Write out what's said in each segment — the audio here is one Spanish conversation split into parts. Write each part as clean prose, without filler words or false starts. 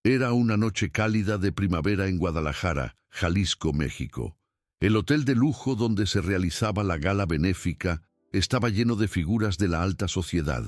Era una noche cálida de primavera en Guadalajara, Jalisco, México. El hotel de lujo donde se realizaba la gala benéfica estaba lleno de figuras de la alta sociedad.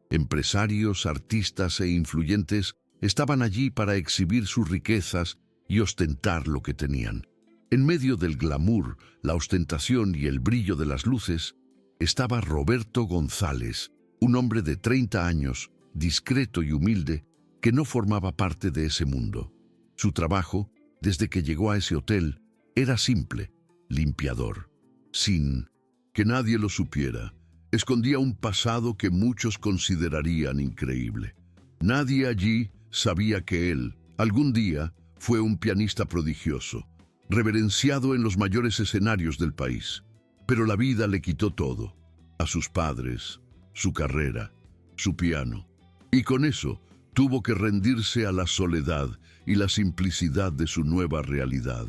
Empresarios, artistas e influyentes estaban allí para exhibir sus riquezas y ostentar lo que tenían. En medio del glamour, la ostentación y el brillo de las luces, estaba Roberto González, un hombre de 30 años, discreto y humilde, que no formaba parte de ese mundo. Su trabajo, desde que llegó a ese hotel, era simple, limpiador. Sin que nadie lo supiera, escondía un pasado que muchos considerarían increíble. Nadie allí sabía que él, algún día, fue un pianista prodigioso, reverenciado en los mayores escenarios del país. Pero la vida le quitó todo, a sus padres, su carrera, su piano. Y con eso, tuvo que rendirse a la soledad y la simplicidad de su nueva realidad.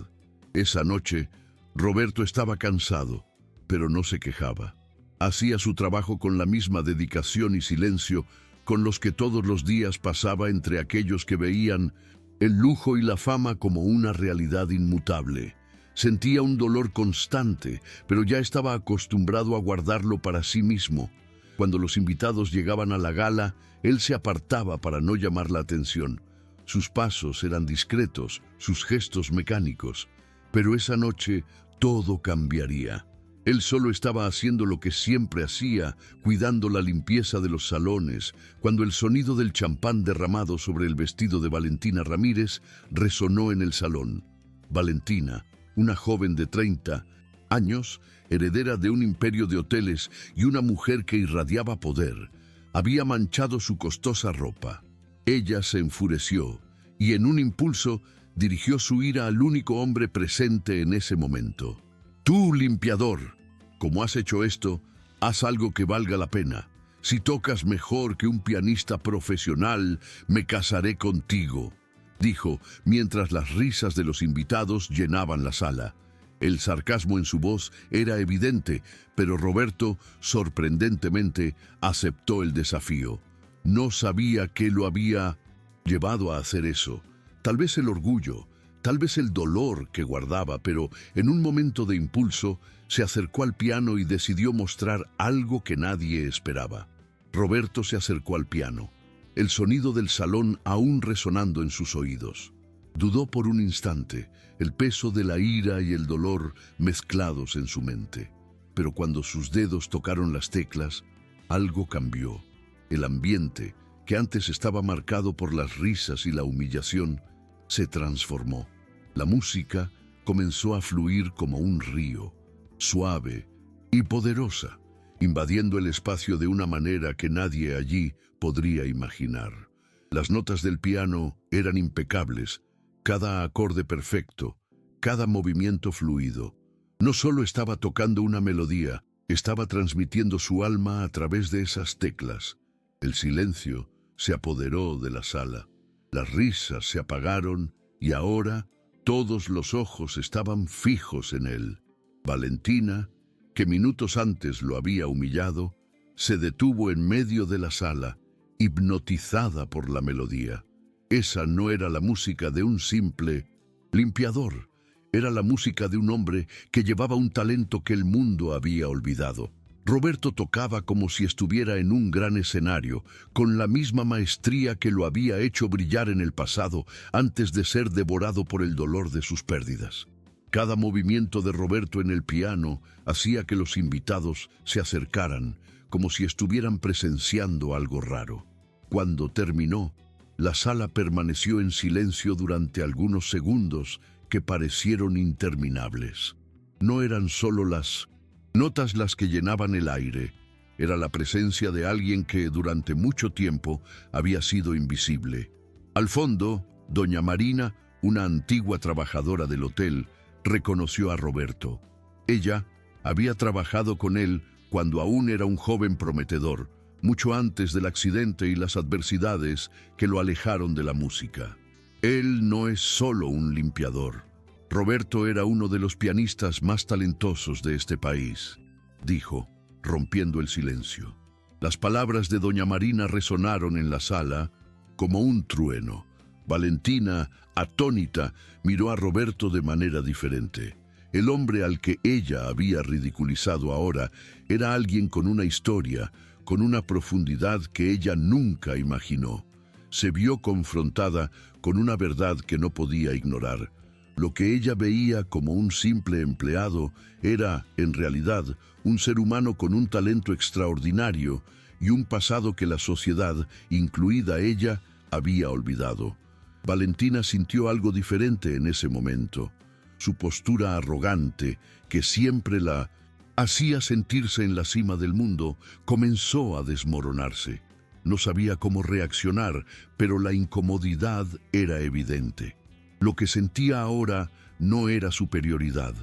Esa noche, Roberto estaba cansado, pero no se quejaba. Hacía su trabajo con la misma dedicación y silencio con los que todos los días pasaba entre aquellos que veían el lujo y la fama como una realidad inmutable. Sentía un dolor constante, pero ya estaba acostumbrado a guardarlo para sí mismo. Cuando los invitados llegaban a la gala, él se apartaba para no llamar la atención. Sus pasos eran discretos, sus gestos mecánicos. Pero esa noche todo cambiaría. Él solo estaba haciendo lo que siempre hacía, cuidando la limpieza de los salones, cuando el sonido del champán derramado sobre el vestido de Valentina Ramírez resonó en el salón. Valentina, una joven de 30 años, heredera de un imperio de hoteles y una mujer que irradiaba poder, había manchado su costosa ropa. Ella se enfureció y en un impulso dirigió su ira al único hombre presente en ese momento. «Tú, limpiador, como has hecho esto, haz algo que valga la pena. Si tocas mejor que un pianista profesional, me casaré contigo», dijo, mientras las risas de los invitados llenaban la sala. El sarcasmo en su voz era evidente, pero Roberto, sorprendentemente, aceptó el desafío. No sabía qué lo había llevado a hacer eso. Tal vez el orgullo, tal vez el dolor que guardaba, pero en un momento de impulso se acercó al piano y decidió mostrar algo que nadie esperaba. Roberto se acercó al piano, el sonido del salón aún resonando en sus oídos. Dudó por un instante, el peso de la ira y el dolor mezclados en su mente. Pero cuando sus dedos tocaron las teclas, algo cambió. El ambiente, que antes estaba marcado por las risas y la humillación, se transformó. La música comenzó a fluir como un río, suave y poderosa, invadiendo el espacio de una manera que nadie allí podría imaginar. Las notas del piano eran impecables, cada acorde perfecto, cada movimiento fluido. No solo estaba tocando una melodía, estaba transmitiendo su alma a través de esas teclas. El silencio se apoderó de la sala. Las risas se apagaron y ahora todos los ojos estaban fijos en él. Valentina, que minutos antes lo había humillado, se detuvo en medio de la sala, hipnotizada por la melodía. Esa no era la música de un simple limpiador, era la música de un hombre que llevaba un talento que el mundo había olvidado. Roberto tocaba como si estuviera en un gran escenario, con la misma maestría que lo había hecho brillar en el pasado antes de ser devorado por el dolor de sus pérdidas. Cada movimiento de Roberto en el piano hacía que los invitados se acercaran, como si estuvieran presenciando algo raro. Cuando terminó, la sala permaneció en silencio durante algunos segundos que parecieron interminables. No eran solo las notas las que llenaban el aire, era la presencia de alguien que durante mucho tiempo había sido invisible. Al fondo, doña Marina, una antigua trabajadora del hotel, reconoció a Roberto. Ella había trabajado con él cuando aún era un joven prometedor, mucho antes del accidente y las adversidades que lo alejaron de la música. Él no es solo un limpiador. Roberto era uno de los pianistas más talentosos de este país, dijo, rompiendo el silencio. Las palabras de doña Marina resonaron en la sala como un trueno. Valentina, atónita, miró a Roberto de manera diferente. El hombre al que ella había ridiculizado ahora era alguien con una historia, con una profundidad que ella nunca imaginó. Se vio confrontada con una verdad que no podía ignorar. Lo que ella veía como un simple empleado era, en realidad, un ser humano con un talento extraordinario y un pasado que la sociedad, incluida ella, había olvidado. Valentina sintió algo diferente en ese momento. Su postura arrogante, que siempre la hacía sentirse en la cima del mundo, comenzó a desmoronarse. No sabía cómo reaccionar, pero la incomodidad era evidente. Lo que sentía ahora no era superioridad,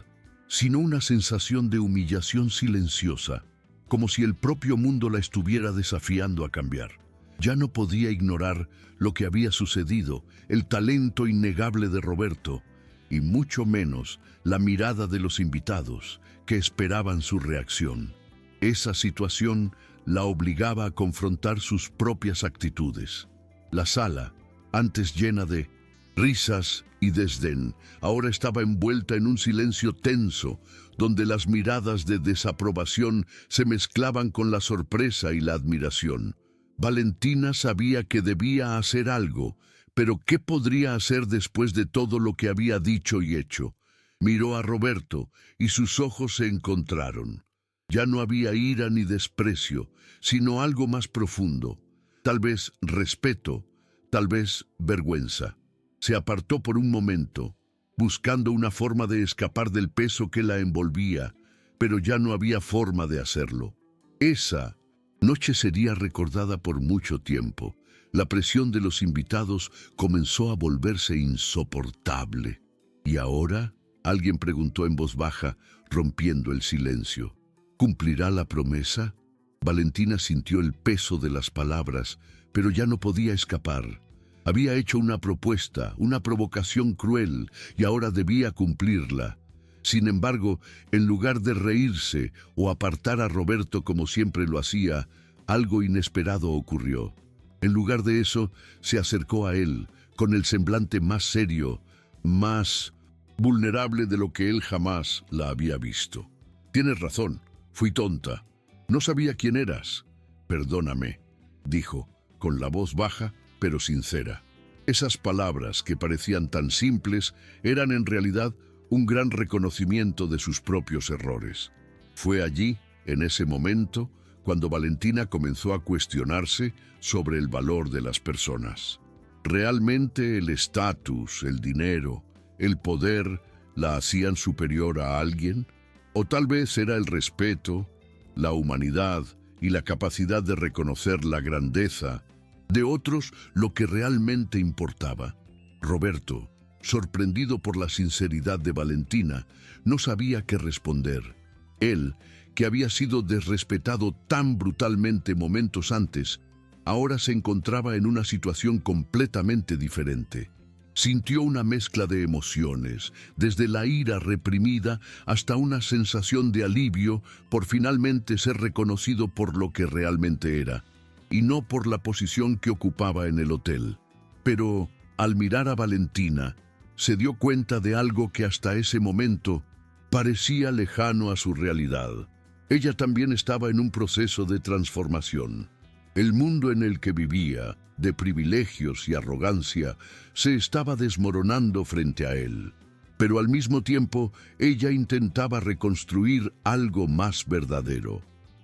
sino una sensación de humillación silenciosa, como si el propio mundo la estuviera desafiando a cambiar. Ya no podía ignorar lo que había sucedido, el talento innegable de Roberto, y mucho menos la mirada de los invitados que esperaban su reacción. Esa situación la obligaba a confrontar sus propias actitudes. La sala, antes llena de risas y desdén, ahora estaba envuelta en un silencio tenso, donde las miradas de desaprobación se mezclaban con la sorpresa y la admiración. Valentina sabía que debía hacer algo, pero ¿qué podría hacer después de todo lo que había dicho y hecho? Miró a Roberto y sus ojos se encontraron. Ya no había ira ni desprecio, sino algo más profundo, tal vez respeto, tal vez vergüenza. Se apartó por un momento, buscando una forma de escapar del peso que la envolvía, pero ya no había forma de hacerlo. Esa noche sería recordada por mucho tiempo. La presión de los invitados comenzó a volverse insoportable. ¿Y ahora? Alguien preguntó en voz baja, rompiendo el silencio. ¿Cumplirá la promesa? Valentina sintió el peso de las palabras, pero ya no podía escapar. Había hecho una propuesta, una provocación cruel, y ahora debía cumplirla. Sin embargo, en lugar de reírse o apartar a Roberto como siempre lo hacía, algo inesperado ocurrió. En lugar de eso, se acercó a él, con el semblante más serio, más vulnerable de lo que él jamás la había visto. «Tienes razón, fui tonta. No sabía quién eras. Perdóname», dijo, con la voz baja, pero sincera. Esas palabras, que parecían tan simples, eran en realidad un gran reconocimiento de sus propios errores. Fue allí, en ese momento, cuando Valentina comenzó a cuestionarse sobre el valor de las personas. ¿Realmente el estatus, el dinero, el poder la hacían superior a alguien? ¿O tal vez era el respeto, la humanidad y la capacidad de reconocer la grandeza de otros lo que realmente importaba? Roberto, sorprendido por la sinceridad de Valentina, no sabía qué responder. Él, que había sido desrespetado tan brutalmente momentos antes, ahora se encontraba en una situación completamente diferente. Sintió una mezcla de emociones, desde la ira reprimida hasta una sensación de alivio por finalmente ser reconocido por lo que realmente era, y no por la posición que ocupaba en el hotel. Pero, al mirar a Valentina, se dio cuenta de algo que hasta ese momento parecía lejano a su realidad. Ella también estaba en un proceso de transformación. El mundo en el que vivía, de privilegios y arrogancia, se estaba desmoronando frente a él. Pero al mismo tiempo, ella intentaba reconstruir algo más verdadero.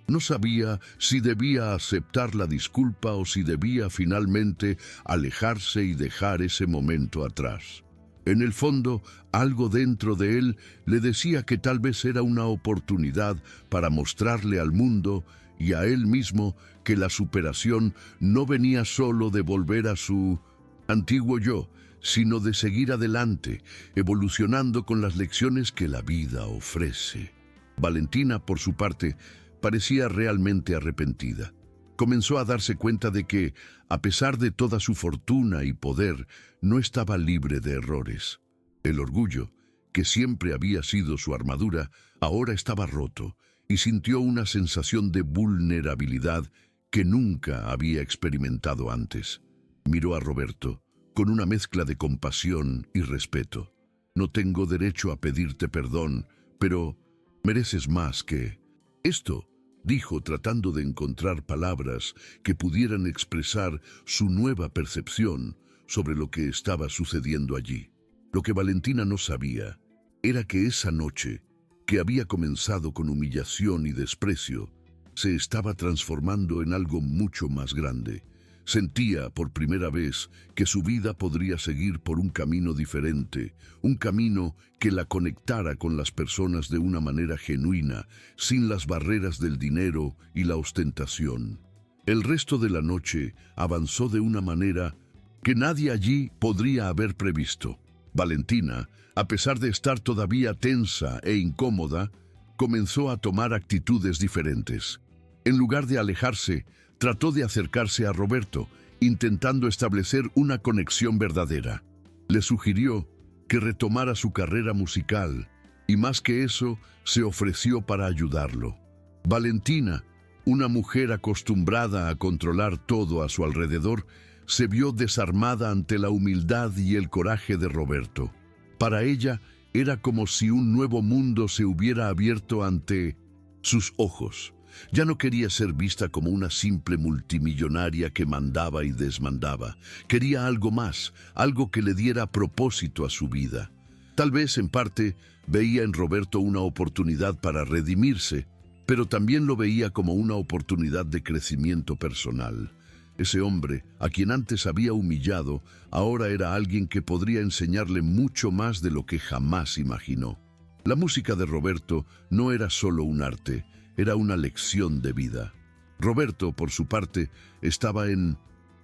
No sabía si debía aceptar la disculpa o si debía finalmente alejarse y dejar ese momento atrás. En el fondo, algo dentro de él le decía que tal vez era una oportunidad para mostrarle al mundo y a él mismo que la superación no venía solo de volver a su antiguo yo, sino de seguir adelante, evolucionando con las lecciones que la vida ofrece. Valentina, por su parte, parecía realmente arrepentida. Comenzó a darse cuenta de que, a pesar de toda su fortuna y poder, no estaba libre de errores. El orgullo, que siempre había sido su armadura, ahora estaba roto, y sintió una sensación de vulnerabilidad que nunca había experimentado antes. Miró a Roberto, con una mezcla de compasión y respeto. No tengo derecho a pedirte perdón, pero mereces más que esto, dijo tratando de encontrar palabras que pudieran expresar su nueva percepción sobre lo que estaba sucediendo allí. Lo que Valentina no sabía era que esa noche, que había comenzado con humillación y desprecio, se estaba transformando en algo mucho más grande. Sentía por primera vez que su vida podría seguir por un camino diferente, un camino que la conectara con las personas de una manera genuina, sin las barreras del dinero y la ostentación. El resto de la noche avanzó de una manera que nadie allí podría haber previsto. Valentina, a pesar de estar todavía tensa e incómoda, comenzó a tomar actitudes diferentes. En lugar de alejarse, trató de acercarse a Roberto, intentando establecer una conexión verdadera. Le sugirió que retomara su carrera musical y, más que eso, se ofreció para ayudarlo. Valentina, una mujer acostumbrada a controlar todo a su alrededor, se vio desarmada ante la humildad y el coraje de Roberto. Para ella, era como si un nuevo mundo se hubiera abierto ante sus ojos. Ya no quería ser vista como una simple multimillonaria que mandaba y desmandaba. Quería algo más, algo que le diera propósito a su vida. Tal vez, en parte, veía en Roberto una oportunidad para redimirse, pero también lo veía como una oportunidad de crecimiento personal. Ese hombre, a quien antes había humillado, ahora era alguien que podría enseñarle mucho más de lo que jamás imaginó. La música de Roberto no era solo un arte, era una lección de vida. Roberto, por su parte, estaba en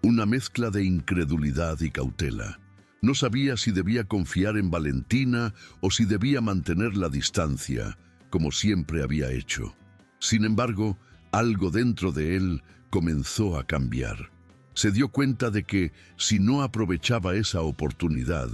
una mezcla de incredulidad y cautela. No sabía si debía confiar en Valentina o si debía mantener la distancia, como siempre había hecho. Sin embargo, algo dentro de él comenzó a cambiar. Se dio cuenta de que, si no aprovechaba esa oportunidad,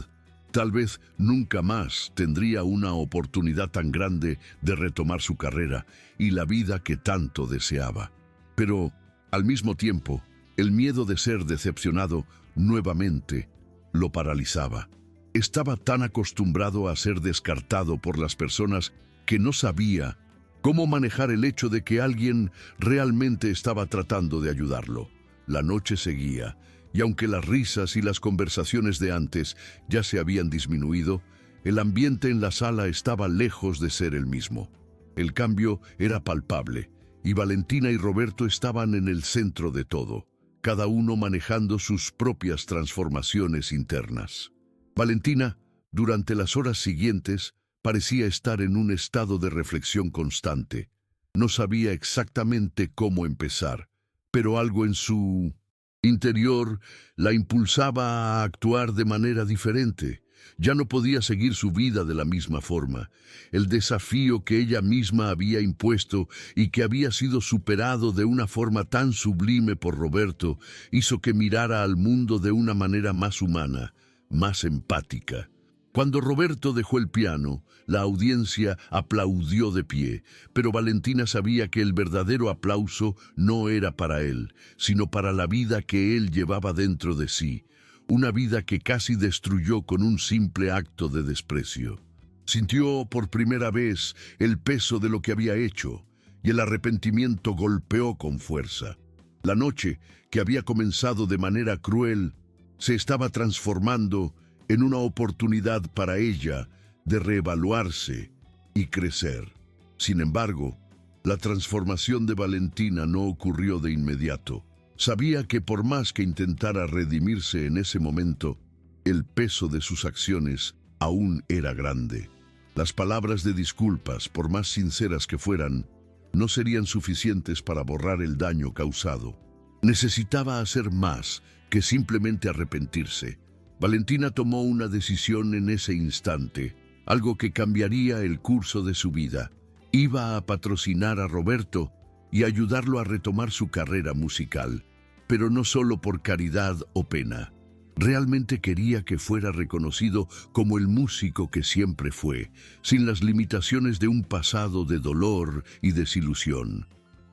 tal vez nunca más tendría una oportunidad tan grande de retomar su carrera y la vida que tanto deseaba. Pero, al mismo tiempo, el miedo de ser decepcionado nuevamente lo paralizaba. Estaba tan acostumbrado a ser descartado por las personas que no sabía cómo manejar el hecho de que alguien realmente estaba tratando de ayudarlo. La noche seguía, y aunque las risas y las conversaciones de antes ya se habían disminuido, el ambiente en la sala estaba lejos de ser el mismo. El cambio era palpable, y Valentina y Roberto estaban en el centro de todo, cada uno manejando sus propias transformaciones internas. Valentina, durante las horas siguientes, parecía estar en un estado de reflexión constante. No sabía exactamente cómo empezar, pero algo en su interior la impulsaba a actuar de manera diferente. Ya no podía seguir su vida de la misma forma. El desafío que ella misma había impuesto y que había sido superado de una forma tan sublime por Roberto hizo que mirara al mundo de una manera más humana, más empática. Cuando Roberto dejó el piano, la audiencia aplaudió de pie, pero Valentina sabía que el verdadero aplauso no era para él, sino para la vida que él llevaba dentro de sí, una vida que casi destruyó con un simple acto de desprecio. Sintió por primera vez el peso de lo que había hecho, y el arrepentimiento golpeó con fuerza. La noche, que había comenzado de manera cruel, se estaba transformando en una oportunidad para ella de reevaluarse y crecer. Sin embargo, la transformación de Valentina no ocurrió de inmediato. Sabía que por más que intentara redimirse en ese momento, el peso de sus acciones aún era grande. Las palabras de disculpas, por más sinceras que fueran, no serían suficientes para borrar el daño causado. Necesitaba hacer más que simplemente arrepentirse. Valentina tomó una decisión en ese instante, algo que cambiaría el curso de su vida. Iba a patrocinar a Roberto y ayudarlo a retomar su carrera musical, pero no solo por caridad o pena. Realmente quería que fuera reconocido como el músico que siempre fue, sin las limitaciones de un pasado de dolor y desilusión.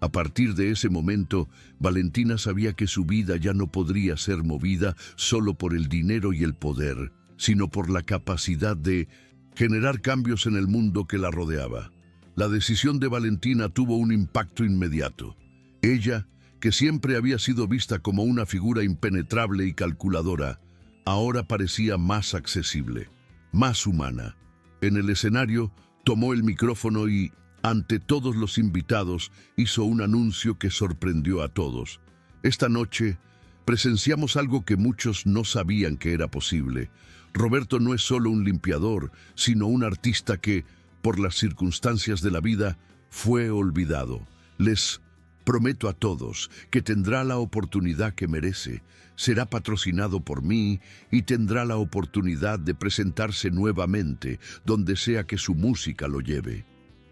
A partir de ese momento, Valentina sabía que su vida ya no podría ser movida solo por el dinero y el poder, sino por la capacidad de generar cambios en el mundo que la rodeaba. La decisión de Valentina tuvo un impacto inmediato. Ella, que siempre había sido vista como una figura impenetrable y calculadora, ahora parecía más accesible, más humana. En el escenario, tomó el micrófono y, ante todos los invitados, hizo un anuncio que sorprendió a todos. Esta noche, presenciamos algo que muchos no sabían que era posible. Roberto no es solo un limpiador, sino un artista que, por las circunstancias de la vida, fue olvidado. Les prometo a todos que tendrá la oportunidad que merece, será patrocinado por mí y tendrá la oportunidad de presentarse nuevamente donde sea que su música lo lleve.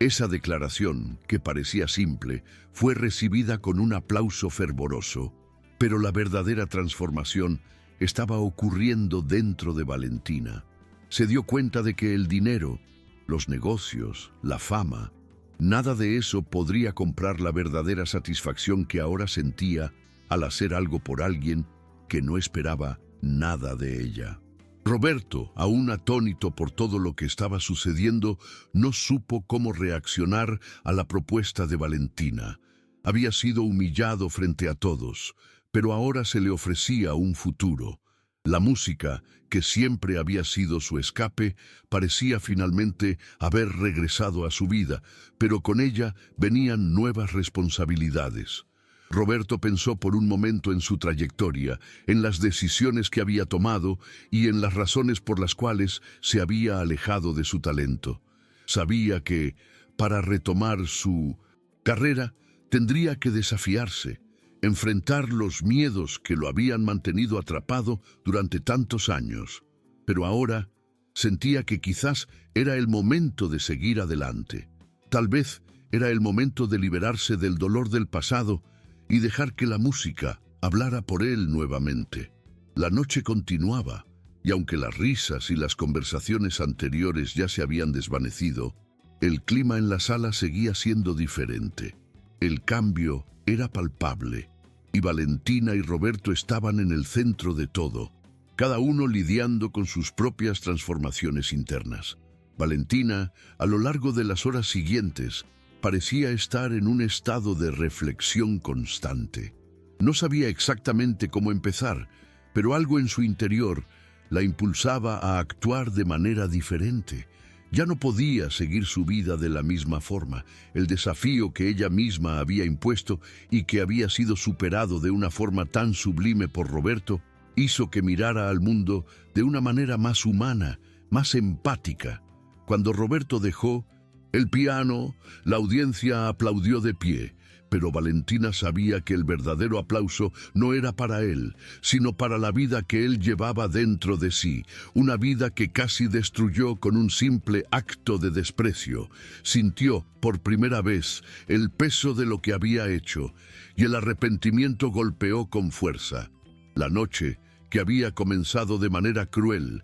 Esa declaración, que parecía simple, fue recibida con un aplauso fervoroso, pero la verdadera transformación estaba ocurriendo dentro de Valentina. Se dio cuenta de que el dinero, los negocios, la fama, nada de eso podría comprar la verdadera satisfacción que ahora sentía al hacer algo por alguien que no esperaba nada de ella. Roberto, aún atónito por todo lo que estaba sucediendo, no supo cómo reaccionar a la propuesta de Valentina. Había sido humillado frente a todos, pero ahora se le ofrecía un futuro. La música, que siempre había sido su escape, parecía finalmente haber regresado a su vida, pero con ella venían nuevas responsabilidades. Roberto pensó por un momento en su trayectoria, en las decisiones que había tomado y en las razones por las cuales se había alejado de su talento. Sabía que, para retomar su carrera, tendría que desafiarse, enfrentar los miedos que lo habían mantenido atrapado durante tantos años. Pero ahora sentía que quizás era el momento de seguir adelante. Tal vez era el momento de liberarse del dolor del pasado y dejar que la música hablara por él nuevamente. La noche continuaba, y aunque las risas y las conversaciones anteriores ya se habían desvanecido, el clima en la sala seguía siendo diferente. El cambio era palpable, y Valentina y Roberto estaban en el centro de todo, cada uno lidiando con sus propias transformaciones internas. Valentina, a lo largo de las horas siguientes, parecía estar en un estado de reflexión constante. No sabía exactamente cómo empezar, pero algo en su interior la impulsaba a actuar de manera diferente. Ya no podía seguir su vida de la misma forma. El desafío que ella misma había impuesto y que había sido superado de una forma tan sublime por Roberto, hizo que mirara al mundo de una manera más humana, más empática. Cuando Roberto dejó el piano, la audiencia aplaudió de pie, pero Valentina sabía que el verdadero aplauso no era para él, sino para la vida que él llevaba dentro de sí, una vida que casi destruyó con un simple acto de desprecio. Sintió, por primera vez, el peso de lo que había hecho, y el arrepentimiento golpeó con fuerza. La noche, que había comenzado de manera cruel,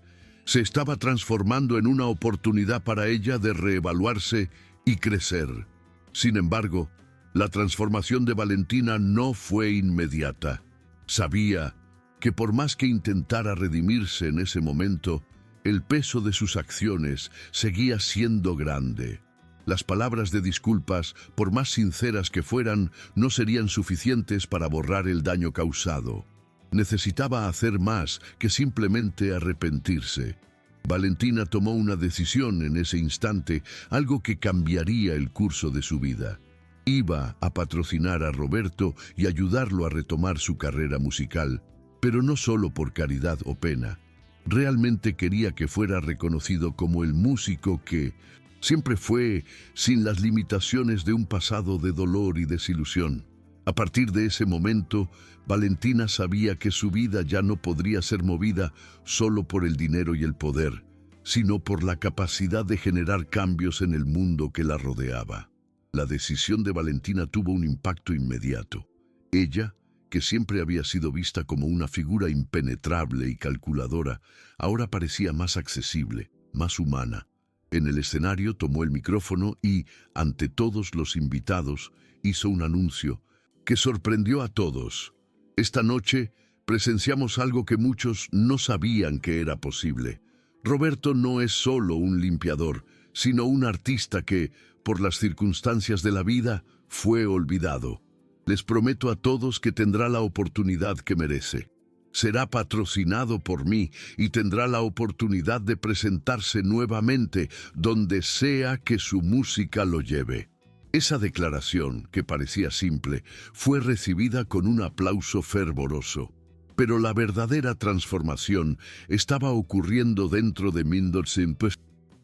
se estaba transformando en una oportunidad para ella de reevaluarse y crecer. Sin embargo, la transformación de Valentina no fue inmediata. Sabía que por más que intentara redimirse en ese momento, el peso de sus acciones seguía siendo grande. Las palabras de disculpas, por más sinceras que fueran, no serían suficientes para borrar el daño causado. Necesitaba hacer más que simplemente arrepentirse. Valentina tomó una decisión en ese instante, algo que cambiaría el curso de su vida. Iba a patrocinar a Roberto y ayudarlo a retomar su carrera musical, pero no solo por caridad o pena. Realmente quería que fuera reconocido como el músico que siempre fue, sin las limitaciones de un pasado de dolor y desilusión. A partir de ese momento, Valentina sabía que su vida ya no podría ser movida solo por el dinero y el poder, sino por la capacidad de generar cambios en el mundo que la rodeaba. La decisión de Valentina tuvo un impacto inmediato. Ella, que siempre había sido vista como una figura impenetrable y calculadora, ahora parecía más accesible, más humana. En el escenario tomó el micrófono y, ante todos los invitados, hizo un anuncio que sorprendió a todos. Esta noche presenciamos algo que muchos no sabían que era posible. Roberto no es solo un limpiador, sino un artista que, por las circunstancias de la vida, fue olvidado. Les prometo a todos que tendrá la oportunidad que merece. Será patrocinado por mí y tendrá la oportunidad de presentarse nuevamente donde sea que su música lo lleve. Esa declaración, que parecía simple, fue recibida con un aplauso fervoroso. Pero la verdadera transformación estaba ocurriendo dentro de Mendelssohn.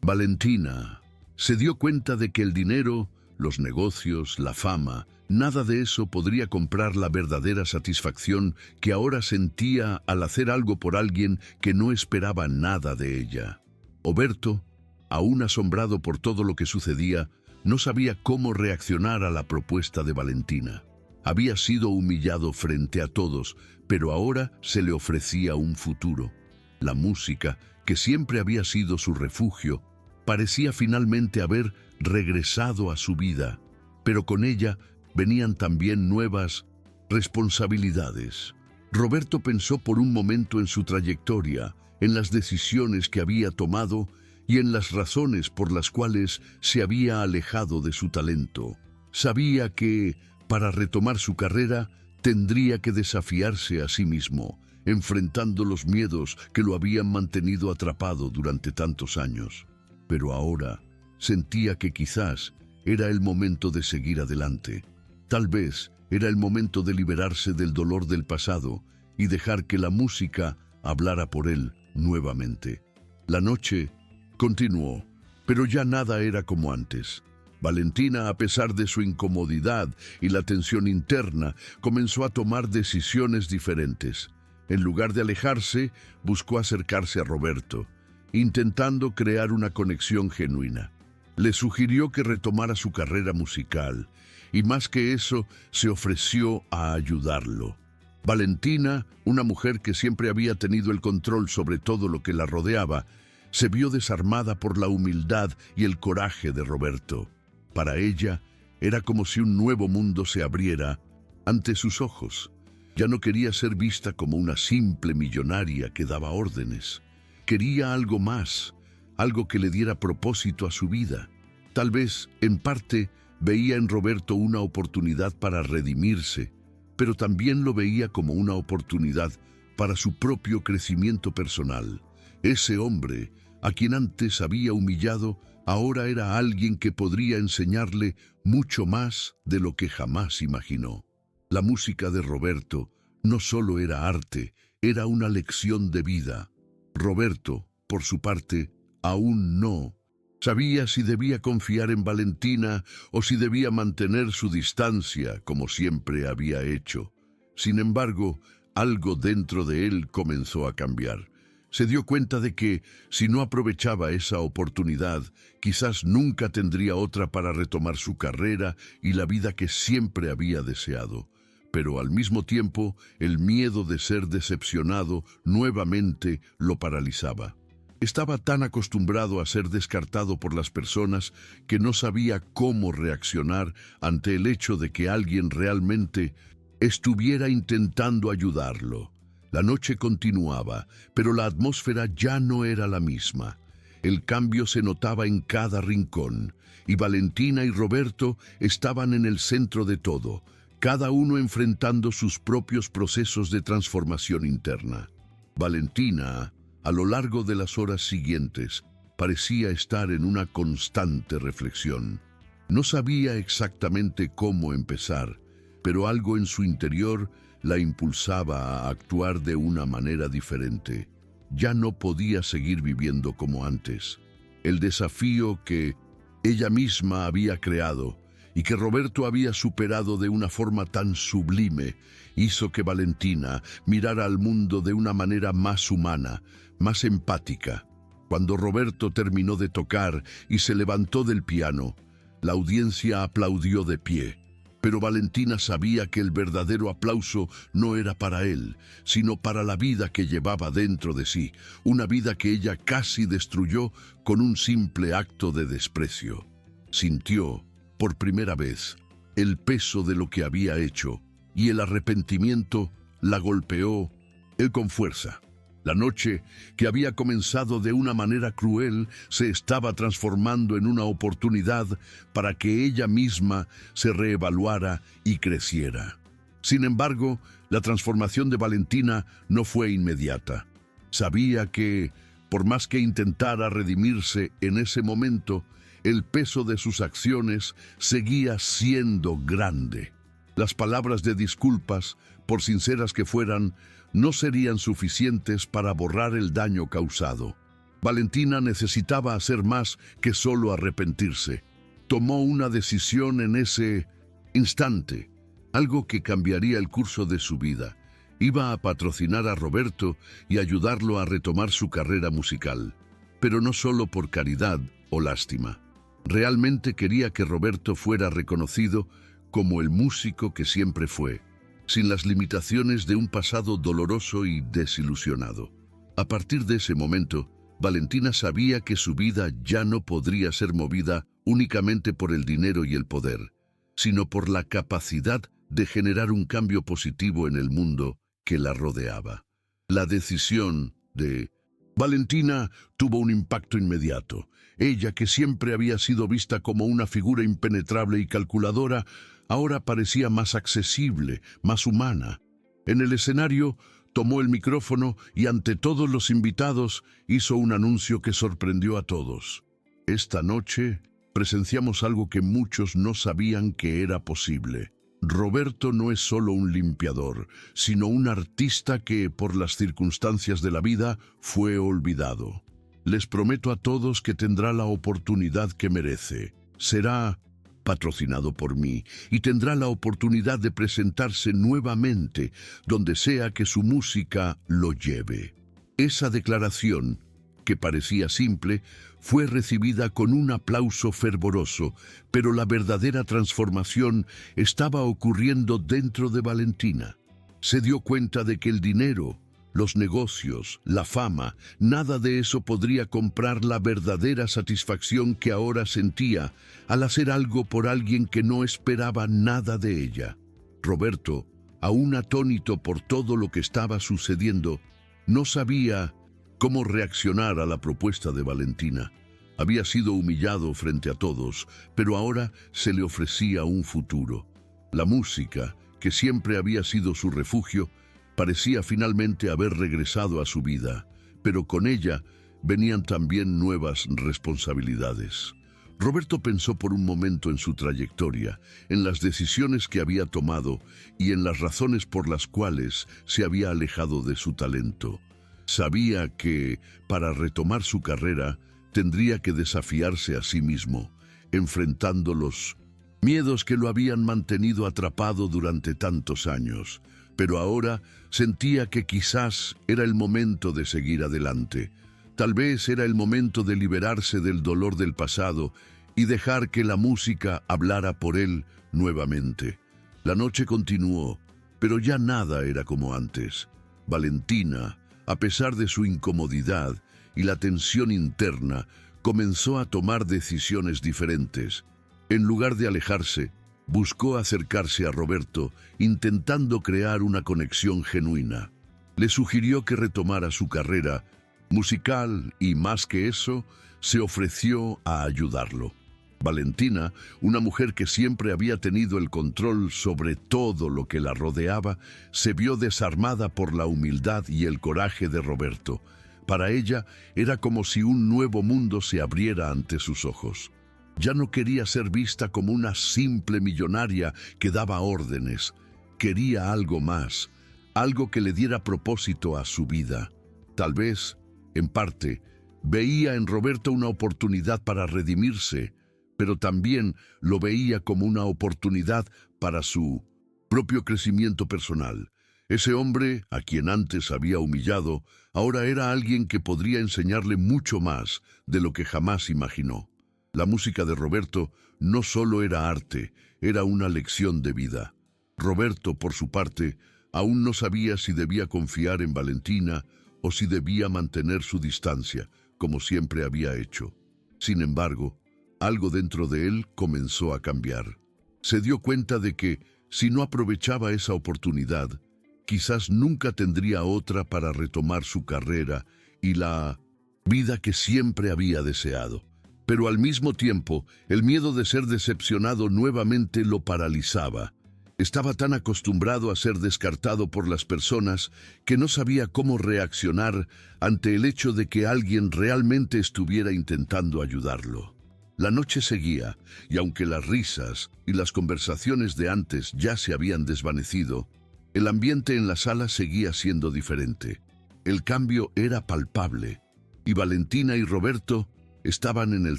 Valentina se dio cuenta de que el dinero, los negocios, la fama, nada de eso podría comprar la verdadera satisfacción que ahora sentía al hacer algo por alguien que no esperaba nada de ella. Roberto, aún asombrado por todo lo que sucedía, no sabía cómo reaccionar a la propuesta de Valentina. Había sido humillado frente a todos, pero ahora se le ofrecía un futuro. La música, que siempre había sido su refugio, parecía finalmente haber regresado a su vida, pero con ella venían también nuevas responsabilidades. Roberto pensó por un momento en su trayectoria, en las decisiones que había tomado y en las razones por las cuales se había alejado de su talento. Sabía que, para retomar su carrera, tendría que desafiarse a sí mismo, enfrentando los miedos que lo habían mantenido atrapado durante tantos años. Pero ahora sentía que quizás era el momento de seguir adelante. Tal vez era el momento de liberarse del dolor del pasado y dejar que la música hablara por él nuevamente. La noche continuó, pero ya nada era como antes. Valentina, a pesar de su incomodidad y la tensión interna, comenzó a tomar decisiones diferentes. En lugar de alejarse, buscó acercarse a Roberto, intentando crear una conexión genuina. Le sugirió que retomara su carrera musical, y más que eso, se ofreció a ayudarlo. Valentina, una mujer que siempre había tenido el control sobre todo lo que la rodeaba, se vio desarmada por la humildad y el coraje de Roberto. Para ella, era como si un nuevo mundo se abriera ante sus ojos. Ya no quería ser vista como una simple millonaria que daba órdenes. Quería algo más, algo que le diera propósito a su vida. Tal vez, en parte, veía en Roberto una oportunidad para redimirse, pero también lo veía como una oportunidad para su propio crecimiento personal. Ese hombre, a quien antes había humillado, ahora era alguien que podría enseñarle mucho más de lo que jamás imaginó. La música de Roberto no solo era arte, era una lección de vida. Roberto, por su parte, aún no sabía si debía confiar en Valentina o si debía mantener su distancia, como siempre había hecho. Sin embargo, algo dentro de él comenzó a cambiar. Se dio cuenta de que, si no aprovechaba esa oportunidad, quizás nunca tendría otra para retomar su carrera y la vida que siempre había deseado. Pero al mismo tiempo, el miedo de ser decepcionado nuevamente lo paralizaba. Estaba tan acostumbrado a ser descartado por las personas que no sabía cómo reaccionar ante el hecho de que alguien realmente estuviera intentando ayudarlo. La noche continuaba, pero la atmósfera ya no era la misma. El cambio se notaba en cada rincón, y Valentina y Roberto estaban en el centro de todo, cada uno enfrentando sus propios procesos de transformación interna. Valentina, a lo largo de las horas siguientes, parecía estar en una constante reflexión. No sabía exactamente cómo empezar, pero algo en su interior la impulsaba a actuar de una manera diferente. Ya no podía seguir viviendo como antes. El desafío que ella misma había creado y que Roberto había superado de una forma tan sublime hizo que Valentina mirara al mundo de una manera más humana, más empática. Cuando Roberto terminó de tocar y se levantó del piano, la audiencia aplaudió de pie. Pero Valentina sabía que el verdadero aplauso no era para él, sino para la vida que llevaba dentro de sí, una vida que ella casi destruyó con un simple acto de desprecio. Sintió, por primera vez, el peso de lo que había hecho, y el arrepentimiento la golpeó, él con fuerza. La noche, que había comenzado de una manera cruel, se estaba transformando en una oportunidad para que ella misma se reevaluara y creciera. Sin embargo, la transformación de Valentina no fue inmediata. Sabía que, por más que intentara redimirse en ese momento, el peso de sus acciones seguía siendo grande. Las palabras de disculpas, por sinceras que fueran, no serían suficientes para borrar el daño causado. Valentina necesitaba hacer más que solo arrepentirse. Tomó una decisión en ese instante, algo que cambiaría el curso de su vida. Iba a patrocinar a Roberto y ayudarlo a retomar su carrera musical, pero no solo por caridad o lástima. Realmente quería que Roberto fuera reconocido como el músico que siempre fue, sin las limitaciones de un pasado doloroso y desilusionado. A partir de ese momento, Valentina sabía que su vida ya no podría ser movida únicamente por el dinero y el poder, sino por la capacidad de generar un cambio positivo en el mundo que la rodeaba. La decisión de Valentina tuvo un impacto inmediato. Ella, que siempre había sido vista como una figura impenetrable y calculadora, ahora parecía más accesible, más humana. En el escenario, tomó el micrófono y ante todos los invitados hizo un anuncio que sorprendió a todos. Esta noche presenciamos algo que muchos no sabían que era posible. Roberto no es solo un limpiador, sino un artista que, por las circunstancias de la vida, fue olvidado. Les prometo a todos que tendrá la oportunidad que merece. Será patrocinado por mí y tendrá la oportunidad de presentarse nuevamente donde sea que su música lo lleve. Esa declaración, que parecía simple, fue recibida con un aplauso fervoroso, pero la verdadera transformación estaba ocurriendo dentro de Valentina. Se dio cuenta de que el dinero, los negocios, la fama, nada de eso podría comprar la verdadera satisfacción que ahora sentía al hacer algo por alguien que no esperaba nada de ella. Roberto, aún atónito por todo lo que estaba sucediendo, no sabía cómo reaccionar a la propuesta de Valentina. Había sido humillado frente a todos, pero ahora se le ofrecía un futuro. La música, que siempre había sido su refugio, parecía finalmente haber regresado a su vida, pero con ella venían también nuevas responsabilidades. Roberto pensó por un momento en su trayectoria, en las decisiones que había tomado y en las razones por las cuales se había alejado de su talento. Sabía que, para retomar su carrera, tendría que desafiarse a sí mismo, enfrentando los miedos que lo habían mantenido atrapado durante tantos años. Pero ahora sentía que quizás era el momento de seguir adelante. Tal vez era el momento de liberarse del dolor del pasado y dejar que la música hablara por él nuevamente. La noche continuó, pero ya nada era como antes. Valentina, a pesar de su incomodidad y la tensión interna, comenzó a tomar decisiones diferentes. En lugar de alejarse, buscó acercarse a Roberto, intentando crear una conexión genuina. Le sugirió que retomara su carrera musical y, más que eso, se ofreció a ayudarlo. Valentina, una mujer que siempre había tenido el control sobre todo lo que la rodeaba, se vio desarmada por la humildad y el coraje de Roberto. Para ella era como si un nuevo mundo se abriera ante sus ojos. Ya no quería ser vista como una simple millonaria que daba órdenes. Quería algo más, algo que le diera propósito a su vida. Tal vez, en parte, veía en Roberto una oportunidad para redimirse, pero también lo veía como una oportunidad para su propio crecimiento personal. Ese hombre, a quien antes había humillado, ahora era alguien que podría enseñarle mucho más de lo que jamás imaginó. La música de Roberto no solo era arte, era una lección de vida. Roberto, por su parte, aún no sabía si debía confiar en Valentina o si debía mantener su distancia, como siempre había hecho. Sin embargo, algo dentro de él comenzó a cambiar. Se dio cuenta de que, si no aprovechaba esa oportunidad, quizás nunca tendría otra para retomar su carrera y la vida que siempre había deseado. Pero al mismo tiempo, el miedo de ser decepcionado nuevamente lo paralizaba. Estaba tan acostumbrado a ser descartado por las personas que no sabía cómo reaccionar ante el hecho de que alguien realmente estuviera intentando ayudarlo. La noche seguía, y aunque las risas y las conversaciones de antes ya se habían desvanecido, el ambiente en la sala seguía siendo diferente. El cambio era palpable, y Valentina y Roberto estaban en el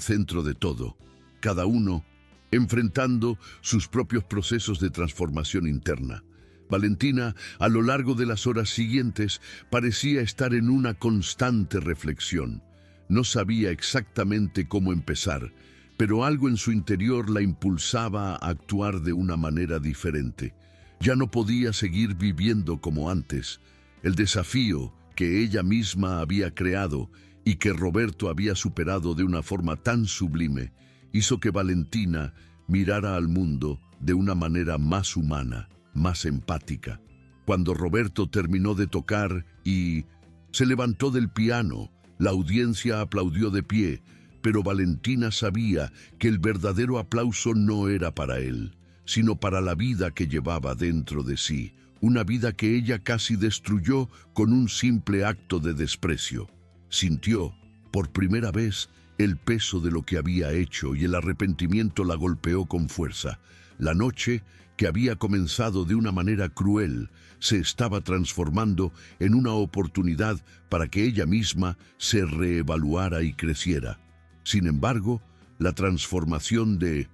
centro de todo, cada uno enfrentando sus propios procesos de transformación interna. Valentina, a lo largo de las horas siguientes, parecía estar en una constante reflexión. No sabía exactamente cómo empezar, pero algo en su interior la impulsaba a actuar de una manera diferente. Ya no podía seguir viviendo como antes. El desafío que ella misma había creado y que Roberto había superado de una forma tan sublime, hizo que Valentina mirara al mundo de una manera más humana, más empática. Cuando Roberto terminó de tocar y se levantó del piano, la audiencia aplaudió de pie, pero Valentina sabía que el verdadero aplauso no era para él, sino para la vida que llevaba dentro de sí, una vida que ella casi destruyó con un simple acto de desprecio. Sintió, por primera vez, el peso de lo que había hecho y el arrepentimiento la golpeó con fuerza. La noche, que había comenzado de una manera cruel, se estaba transformando en una oportunidad para que ella misma se reevaluara y creciera. Sin embargo, la transformación de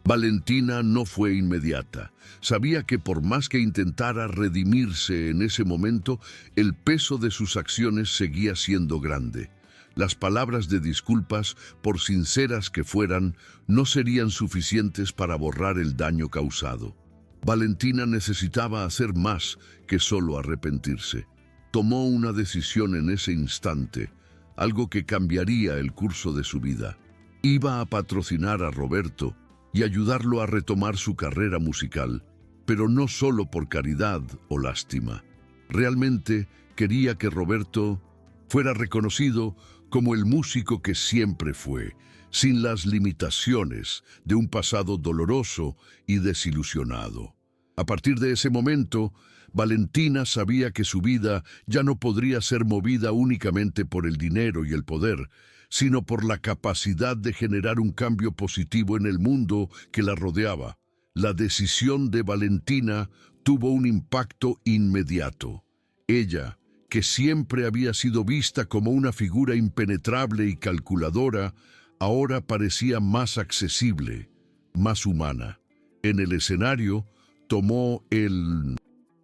Valentina no fue inmediata. Sabía que por más que intentara redimirse en ese momento, el peso de sus acciones seguía siendo grande. Las palabras de disculpas, por sinceras que fueran, no serían suficientes para borrar el daño causado. Valentina necesitaba hacer más que solo arrepentirse. Tomó una decisión en ese instante, algo que cambiaría el curso de su vida. Iba a patrocinar a Roberto y ayudarlo a retomar su carrera musical, pero no solo por caridad o lástima. Realmente quería que Roberto fuera reconocido como el músico que siempre fue, sin las limitaciones de un pasado doloroso y desilusionado. A partir de ese momento, Valentina sabía que su vida ya no podría ser movida únicamente por el dinero y el poder, sino por la capacidad de generar un cambio positivo en el mundo que la rodeaba. La decisión de Valentina tuvo un impacto inmediato. Ella, que siempre había sido vista como una figura impenetrable y calculadora, ahora parecía más accesible, más humana. En el escenario, tomó el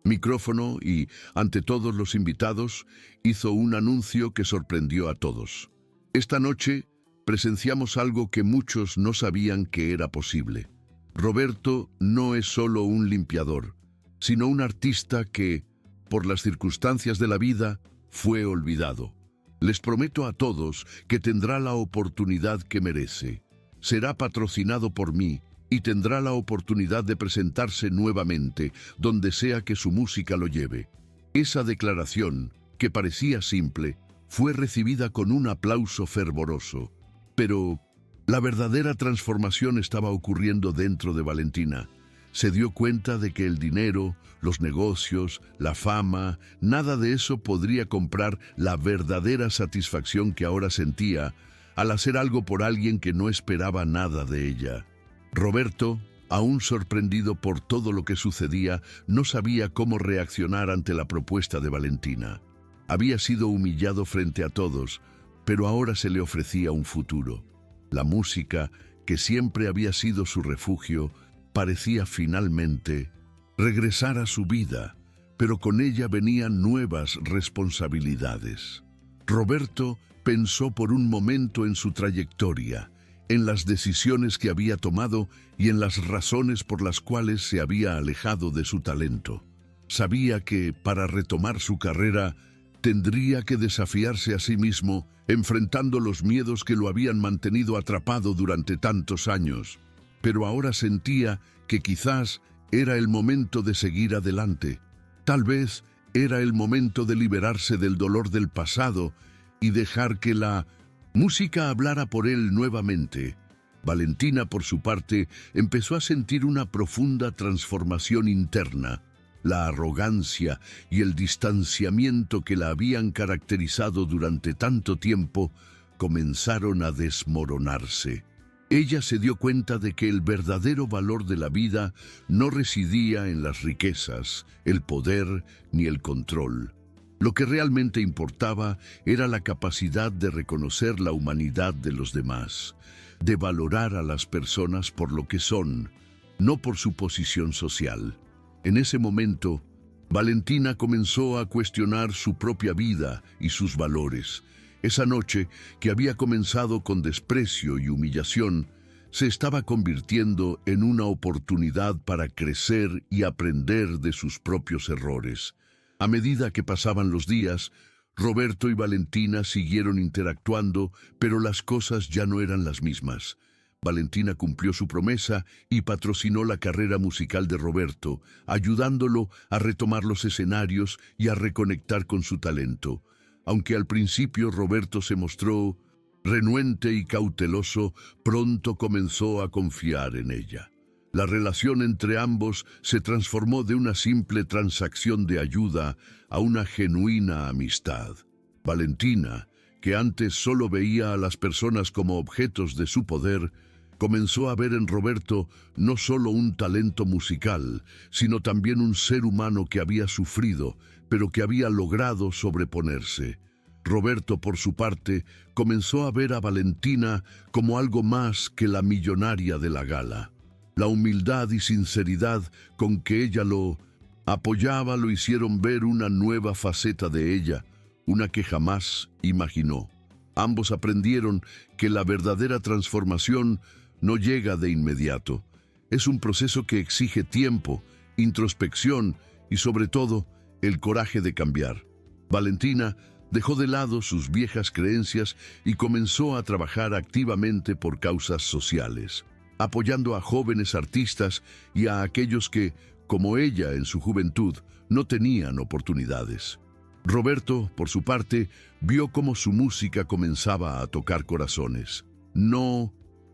micrófono y, ante todos los invitados, hizo un anuncio que sorprendió a todos. Esta noche presenciamos algo que muchos no sabían que era posible. Roberto no es solo un limpiador, sino un artista que, por las circunstancias de la vida, fue olvidado. Les prometo a todos que tendrá la oportunidad que merece. Será patrocinado por mí y tendrá la oportunidad de presentarse nuevamente donde sea que su música lo lleve. Esa declaración, que parecía simple, fue recibida con un aplauso fervoroso. Pero la verdadera transformación estaba ocurriendo dentro de Valentina. Se dio cuenta de que el dinero, los negocios, la fama, nada de eso podría comprar la verdadera satisfacción que ahora sentía al hacer algo por alguien que no esperaba nada de ella. Roberto, aún sorprendido por todo lo que sucedía, no sabía cómo reaccionar ante la propuesta de Valentina. Había sido humillado frente a todos, pero ahora se le ofrecía un futuro. La música, que siempre había sido su refugio, parecía finalmente regresar a su vida, pero con ella venían nuevas responsabilidades. Roberto pensó por un momento en su trayectoria, en las decisiones que había tomado y en las razones por las cuales se había alejado de su talento. Sabía que, para retomar su carrera, tendría que desafiarse a sí mismo, enfrentando los miedos que lo habían mantenido atrapado durante tantos años. Pero ahora sentía que quizás era el momento de seguir adelante. Tal vez era el momento de liberarse del dolor del pasado y dejar que la música hablara por él nuevamente. Valentina, por su parte, empezó a sentir una profunda transformación interna. La arrogancia y el distanciamiento que la habían caracterizado durante tanto tiempo comenzaron a desmoronarse. Ella se dio cuenta de que el verdadero valor de la vida no residía en las riquezas, el poder ni el control. Lo que realmente importaba era la capacidad de reconocer la humanidad de los demás, de valorar a las personas por lo que son, no por su posición social. En ese momento, Valentina comenzó a cuestionar su propia vida y sus valores. Esa noche, que había comenzado con desprecio y humillación, se estaba convirtiendo en una oportunidad para crecer y aprender de sus propios errores. A medida que pasaban los días, Roberto y Valentina siguieron interactuando, pero las cosas ya no eran las mismas. Valentina cumplió su promesa y patrocinó la carrera musical de Roberto, ayudándolo a retomar los escenarios y a reconectar con su talento. Aunque al principio Roberto se mostró renuente y cauteloso, pronto comenzó a confiar en ella. La relación entre ambos se transformó de una simple transacción de ayuda a una genuina amistad. Valentina, que antes solo veía a las personas como objetos de su poder, comenzó a ver en Roberto no solo un talento musical, sino también un ser humano que había sufrido, pero que había logrado sobreponerse. Roberto, por su parte, comenzó a ver a Valentina como algo más que la millonaria de la gala. La humildad y sinceridad con que ella lo apoyaba lo hicieron ver una nueva faceta de ella, una que jamás imaginó. Ambos aprendieron que la verdadera transformación no llega de inmediato. Es un proceso que exige tiempo, introspección y, sobre todo, el coraje de cambiar. Valentina dejó de lado sus viejas creencias y comenzó a trabajar activamente por causas sociales, apoyando a jóvenes artistas y a aquellos que, como ella en su juventud, no tenían oportunidades. Roberto, por su parte, vio cómo su música comenzaba a tocar corazones. No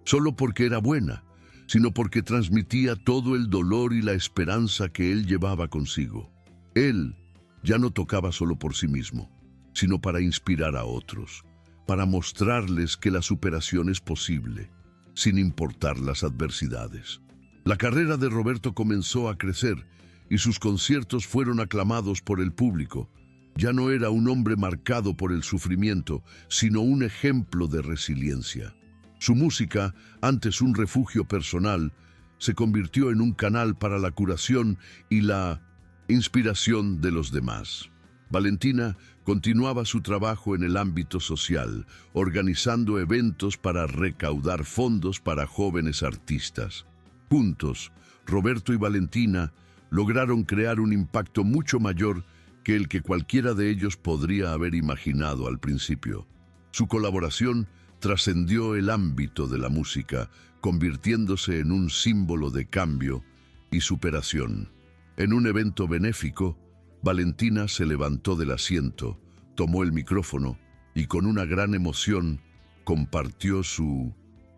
solo porque era buena, sino porque transmitía todo el dolor y la esperanza que él llevaba consigo. Él ya no tocaba solo por sí mismo, sino para inspirar a otros, para mostrarles que la superación es posible, sin importar las adversidades. La carrera de Roberto comenzó a crecer y sus conciertos fueron aclamados por el público. Ya no era un hombre marcado por el sufrimiento, sino un ejemplo de resiliencia. Su música, antes un refugio personal, se convirtió en un canal para la curación y la inspiración de los demás. Valentina continuaba su trabajo en el ámbito social, organizando eventos para recaudar fondos para jóvenes artistas. Juntos, Roberto y Valentina lograron crear un impacto mucho mayor que el que cualquiera de ellos podría haber imaginado al principio. Su colaboración trascendió el ámbito de la música, convirtiéndose en un símbolo de cambio y superación. En un evento benéfico, Valentina se levantó del asiento, tomó el micrófono y con una gran emoción compartió su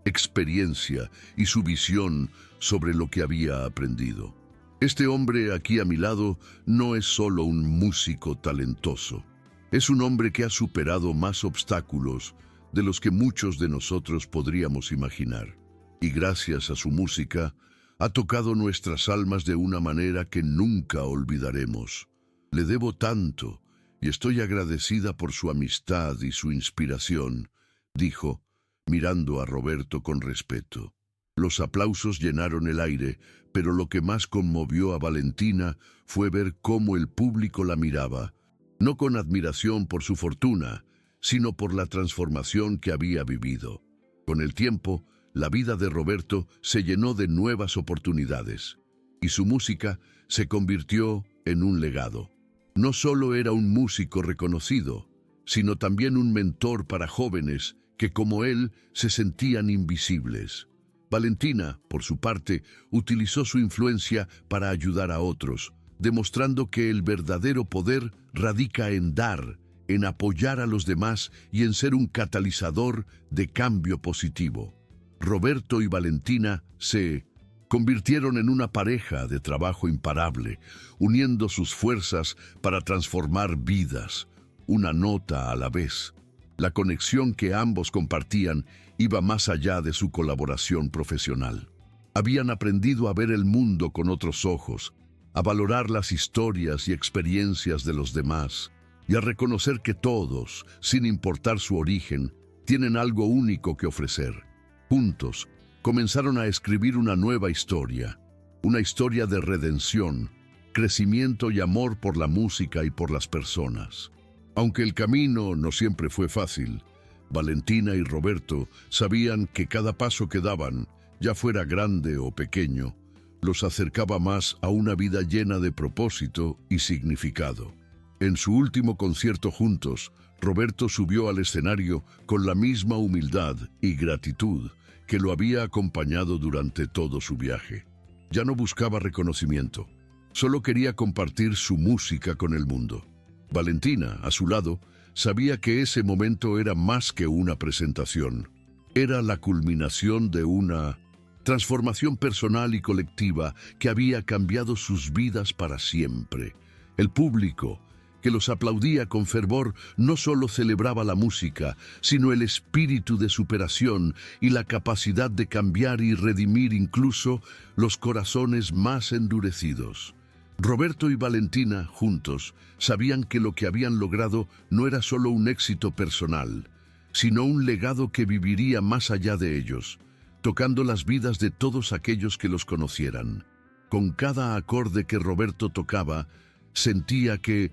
experiencia y su visión sobre lo que había aprendido. Este hombre aquí a mi lado no es solo un músico talentoso. Es un hombre que ha superado más obstáculos de los que muchos de nosotros podríamos imaginar. Y gracias a su música, ha tocado nuestras almas de una manera que nunca olvidaremos. Le debo tanto y estoy agradecida por su amistad y su inspiración, dijo, mirando a Roberto con respeto. Los aplausos llenaron el aire, pero lo que más conmovió a Valentina fue ver cómo el público la miraba, no con admiración por su fortuna, sino por la transformación que había vivido. Con el tiempo, la vida de Roberto se llenó de nuevas oportunidades y su música se convirtió en un legado. No solo era un músico reconocido, sino también un mentor para jóvenes que, como él, se sentían invisibles. Valentina, por su parte, utilizó su influencia para ayudar a otros, demostrando que el verdadero poder radica en dar, en apoyar a los demás y en ser un catalizador de cambio positivo. Roberto y Valentina se convirtieron en una pareja de trabajo imparable, uniendo sus fuerzas para transformar vidas, una nota a la vez. La conexión que ambos compartían iba más allá de su colaboración profesional. Habían aprendido a ver el mundo con otros ojos, a valorar las historias y experiencias de los demás, y a reconocer que todos, sin importar su origen, tienen algo único que ofrecer. Juntos, comenzaron a escribir una nueva historia, una historia de redención, crecimiento y amor por la música y por las personas. Aunque el camino no siempre fue fácil, Valentina y Roberto sabían que cada paso que daban, ya fuera grande o pequeño, los acercaba más a una vida llena de propósito y significado. En su último concierto juntos, Roberto subió al escenario con la misma humildad y gratitud que lo había acompañado durante todo su viaje. Ya no buscaba reconocimiento, solo quería compartir su música con el mundo. Valentina, a su lado, sabía que ese momento era más que una presentación. Era la culminación de una transformación personal y colectiva que había cambiado sus vidas para siempre. El público, que los aplaudía con fervor, no solo celebraba la música, sino el espíritu de superación y la capacidad de cambiar y redimir incluso los corazones más endurecidos. Roberto y Valentina, juntos, sabían que lo que habían logrado no era solo un éxito personal, sino un legado que viviría más allá de ellos, tocando las vidas de todos aquellos que los conocieran. Con cada acorde que Roberto tocaba, sentía que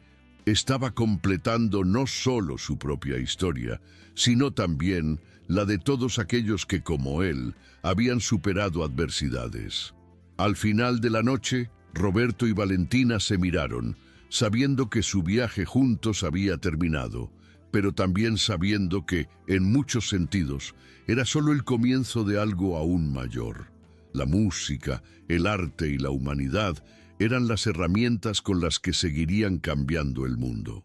estaba completando no solo su propia historia, sino también la de todos aquellos que, como él, habían superado adversidades. Al final de la noche, Roberto y Valentina se miraron, sabiendo que su viaje juntos había terminado, pero también sabiendo que, en muchos sentidos, era solo el comienzo de algo aún mayor. La música, el arte y la humanidad eran las herramientas con las que seguirían cambiando el mundo.